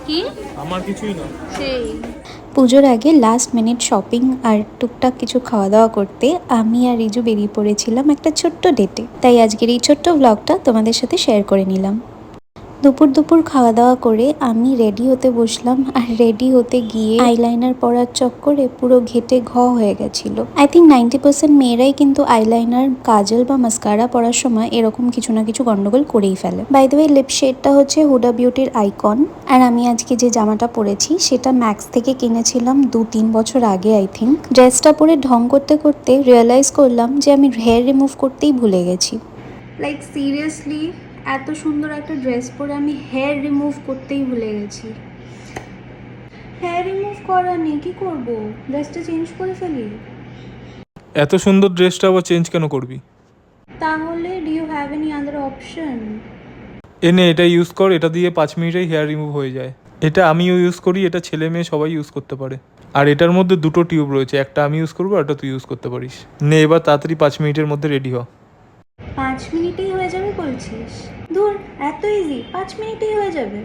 কি আমার কিছুই না। সেই পুজোর আগে লাস্ট মিনিট শপিং আর টুকটাক কিছু খাওয়া দাওয়া করতে আমি আর রিজু বেরিয়ে পড়েছিলাম একটা ছোট্ট ডেটে। তাই আজকের এই ছোট্ট ব্লগটা তোমাদের সাথে শেয়ার করে নিলাম। দুপুর দুপুর খাওয়া দাওয়া করে আমি রেডি হতে বসলাম, আর রেডি হতে গিয়ে আইলাইনার পরার চক্করে পুরো ঘেটে হয়ে গেছিল। আই থিঙ্ক 90% মেয়েরাই কিন্তু আইলাইনার, কাজল বা মাস্কারা পরার সময় এরকম কিছু না কিছু গন্ডগোল করেই ফেলে। বাই দ্য ওয়ে, লিপ শেডটা হচ্ছে হুডা বিউটির আইকন। আর আমি আজকে যে জামাটা পরেছি সেটা ম্যাক্স থেকে কিনেছিলাম 2-3 বছর আগে আই থিঙ্ক। ড্রেসটা পরে ঢং করতে করতে রিয়েলাইজ করলাম যে আমি হেয়ার রিমুভ করতেই ভুলে গেছি। লাইক সিরিয়াসলি এত সুন্দর একটা ড্রেস পরে আমি হেয়ার রিমুভ করতেই ভুলে গেছি। হেয়ার রিমুভ করা নেই, কি করবো? ড্রেসটা চেঞ্জ করে ফেলি। এত সুন্দর ড্রেসটা আবার চেঞ্জ কেন করবি? তাহলে do you have any other option? এনে এটা ইউজ কর, এটা দিয়ে 5 মিনিটেই হেয়ার রিমুভ হয়ে যায়। এটা আমিও ইউজ করি, এটা ছেলে মেয়ে সবাই ইউজ করতে পারে। আর এটার মধ্যে দুটো টিউব রয়েছে, একটা আমি ইউজ করবো আর একটা তুই ইউজ করতে পারিস। নে এবার তাড়াতাড়ি 5 মিনিটের মধ্যে রেডি হ। 5 মিনিটেই হয়ে যাবে বলছিস? দূর, এত ইজি? 5 মিনিটেই হয়ে যাবে?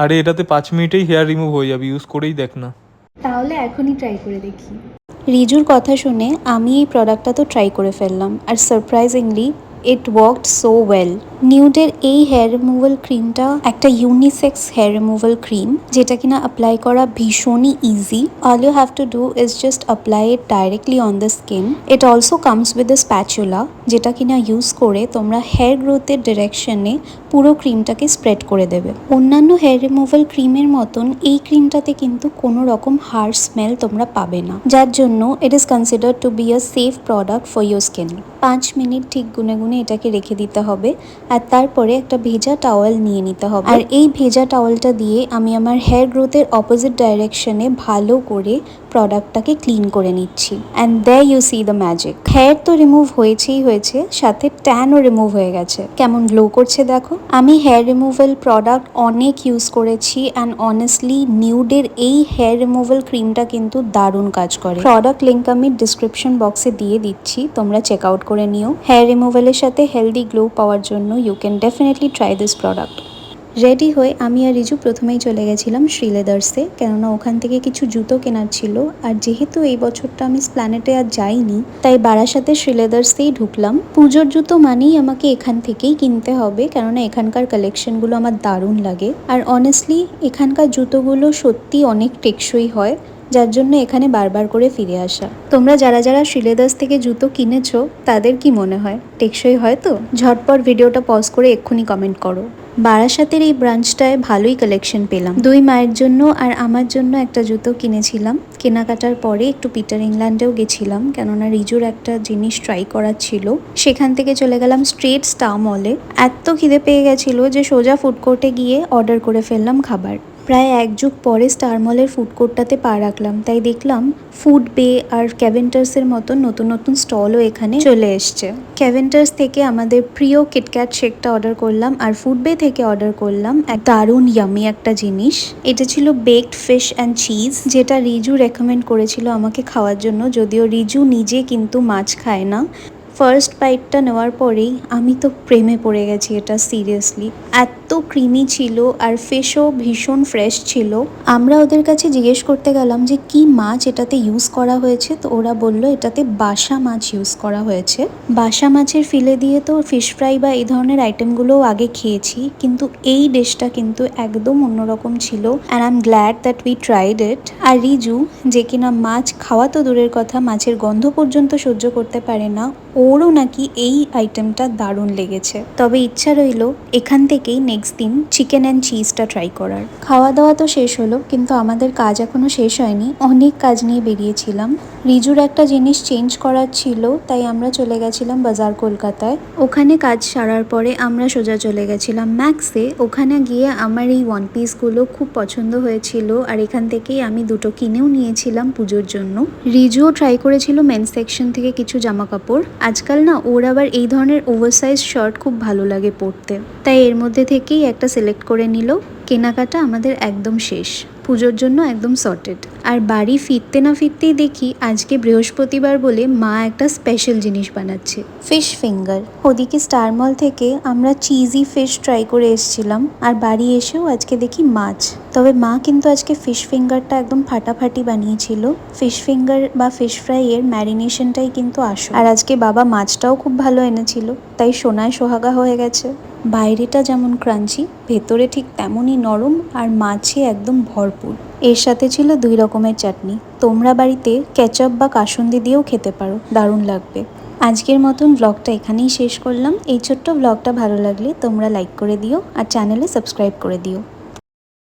আরে এটাতে 5 মিনিটেই হেয়ার রিমুভ হয়ে যাবে, ইউজ করেই দেখ না। তাহলে এখনই ট্রাই করে দেখি। রিজুর কথা শুনে আমি এই প্রোডাক্টটা তো ট্রাই করে ফেললাম, আর surprisingly it worked so well. নিউডের এই হেয়ার রিমুভাল ক্রিমটা একটা ইউনিসেক্স হেয়ার রিমুভাল ক্রিম, যেটা কিনা অ্যাপ্লাই করা ভীষণই easy. All you have to do is just apply it directly on the skin. It also comes with the spatula, যেটা কিনা ইউজ করে তোমরা হেয়ার গ্রোথের ডিরেকশনে পুরো ক্রিমটাকে স্প্রেড করে দেবে। অন্যান্য হেয়ার রিমুভাল ক্রিমের মতন এই ক্রিমটাতে কিন্তু কোনো রকম হার্শ স্মেল তোমরা পাবে না, যার জন্য it is considered two be a safe product for your skin. 5 minute ঠিক গুনে গুনে এটাকে রেখে দিতে হবে, আর তারপরে একটা ভেজা টাওয়েল নিয়ে নিতে হবে। আর এই ভেজা টাওয়েলটা দিয়ে আমি আমার হেয়ার গ্রোথের অপোজিট ডাইরেকশনে ভালো করে প্রোডাক্টটাকে ক্লিন করে নিচ্ছি। And there you see the magic. Hair তো রিমুভ হয়েছেই হয়েছে, সাথে ট্যানও রিমুভ হয়ে গেছে। কেমন গ্লো করছে দেখো। আমি হেয়ার রিমুভাল প্রোডাক্ট অনেক ইউজ করেছি, অ্যান্ড অনেস্টলি নিউডের এই হেয়ার রিমুভাল ক্রিমটা কিন্তু দারুণ কাজ করে। প্রোডাক্ট লিঙ্ক আমি ডিসক্রিপশন বক্সে দিয়ে দিচ্ছি, তোমরা চেক আউট করে নিও। হেয়ার রিমুভালের সাথে হেলদি গ্লো পাওয়ার জন্য you can definitely try this product. Ready হয়ে আমি আর রিজু প্রথমেই চলে গেছিলাম শ্রীলেদার্সে, কেননা ওখান থেকে কিছু জুতো কেনার ছিল। আর যেহেতু এই বছরটা আমি প্ল্যানেটে আর যাইনি, তাই বারাসাতে শ্রীলেদার্সেই ঢুকলাম। পুজোর জুতো মানেই আমাকে এখান থেকেই কিনতে হবে, কেননা এখানকার কালেকশনগুলো আমার দারুণ লাগে। আর অনেস্টলি এখানকার জুতোগুলো সত্যি অনেক টেকসই হয়, যার জন্য এখানে বারবার করে ফিরে আসা। তোমরা যারা যারা শ্রীলেদার্স থেকে জুতো কিনেছো তাদের কি মনে হয়, টেকসই হয় তো? ঝটপট ভিডিওটা পজ করে এক্ষুনি কমেন্ট করো। বারাসাতের এই ব্রাঞ্চটায় ভালোই কালেকশন পেলাম। দুই মায়ের জন্য আর আমার জন্য একটা জুতো কিনেছিলাম। কেনাকাটার পরে একটু পিটার ইংল্যান্ডেও গেছিলাম, কেননা রিজুর একটা জিনিস ট্রাই করার ছিল। সেখান থেকে চলে গেলাম স্ট্রেট স্টার মলে। এত খিদে পেয়ে গেছিল যে সোজা ফুড কোর্টে গিয়ে অর্ডার করে ফেললাম খাবার। প্রায় 1 যুগ পরে স্টার মলের ফুড কোর্টটাতে পা রাখলাম, তাই দেখলাম ফুড বে আর ক্যাভেন্টার্সের মতন নতুন নতুন স্টলও এখানে চলে এসছে। ক্যাভেন্টার্স থেকে আমাদের প্রিয় কিটক্যাট শেকটা অর্ডার করলাম, আর ফুড বে থেকে অর্ডার করলাম এক দারুণ ইয়ামি একটা জিনিস। এটা ছিল বেকড ফিশ অ্যান্ড চিজ, যেটা রিজু রেকমেন্ড করেছিল আমাকে খাওয়ার জন্য, যদিও রিজু নিজে কিন্তু মাছ খায় না। ফার্স্ট বাইটটা নেওয়ার পরেই আমি তো প্রেমে পড়ে গেছি এটা, সিরিয়াসলি এত ক্রিমি ছিল, আর ফিশও ভীষণ ফ্রেশ ছিল। আমরা ওদের কাছে জিজ্ঞেস করতে গেলাম যে কি মাছ এটাতে ইউজ করা হয়েছে, তো ওরা বলল এটাতে বাসা মাছ ইউজ করা হয়েছে। বাসা মাছের ফিলে দিয়ে তো ফিশ ফ্রাই বা এই ধরনের আইটেমগুলোও আগে খেয়েছি, কিন্তু এই ডিশটা কিন্তু একদম অন্যরকম ছিল, and I am glad that we tried it. আর রিজু, যে কিনা মাছ খাওয়া তো দূরের কথা, মাছের গন্ধ পর্যন্ত সহ্য করতে পারে না, ওরও নাকি এই আইটেমটা দারুণ লেগেছে। তবে ইচ্ছা রইল এখান থেকেই নেক্সট দিন চিকেন অ্যান্ড চিজটা ট্রাই করার। খাওয়া দাওয়া তো শেষ হলো, কিন্তু আমাদের কাজ এখনো শেষ হয়নি, অনেক কাজ নিয়ে বেরিয়েছিলাম। রিজুর একটা জিনিস চেঞ্জ করার ছিল, তাই আমরা চলে গেছিলাম বাজার কলকাতায়। ওখানে কাজ সারার পরে আমরা সোজা চলে গেছিলাম ম্যাক্সে। ওখানে গিয়ে আমার এই ওয়ান পিসগুলো খুব পছন্দ হয়েছিল, আর এখান থেকেই আমি দুটো কিনেও নিয়েছিলাম পুজোর জন্য। রিজুও ট্রাই করেছিল মেন্স সেকশন থেকে কিছু জামা কাপড়। আজকাল না ওর আবার এই ধরনের ওভারসাইজ শার্ট খুব ভালো লাগে পরতে, তাই এর মধ্যে থেকেই একটা সিলেক্ট করে নিল। কেনাকাটা আমাদের একদম শেষ। পুজোর জন্য একদম সর্টেড। আর বাড়ি ফিরতে না ফিরতেই দেখি আজকে বৃহস্পতিবার বলে মা একটা স্পেশাল জিনিস বানাচ্ছে, ফিশ ফিঙ্গার। ওদিকে স্টার মল থেকে আমরা চিজি ফিশ ট্রাই করে এসেছিলাম, আর বাড়ি এসেও আজকে দেখি মাছ। তবে মা কিন্তু আজকে ফিশ ফিঙ্গারটা একদম ফাটাফাটি বানিয়েছিল। ফিশ ফিঙ্গার বা ফিশ ফ্রাই এর ম্যারিনেশনটাই কিন্তু আসল। আর আজকে বাবা মাছটাও খুব ভালো এনেছিল, তাই সোনায় সোহাগা হয়ে গেছে। বাইরেটা যেমন ক্রাঞ্চি, ভেতরে ঠিক তেমনই নরম, আর মাছে একদম ভরপুর। এর সাথে ছিল 2 রকমের চাটনি। তোমরা বাড়িতে কেচাপ বা কাসুন্দি দিয়েও খেতে পারো, দারুণ লাগবে। আজকের মতন ব্লগটা এখানেই শেষ করলাম। এই ছোট্ট ব্লগটা ভালো লাগলে তোমরা লাইক করে দিও আর চ্যানেলে সাবস্ক্রাইব করে দিও।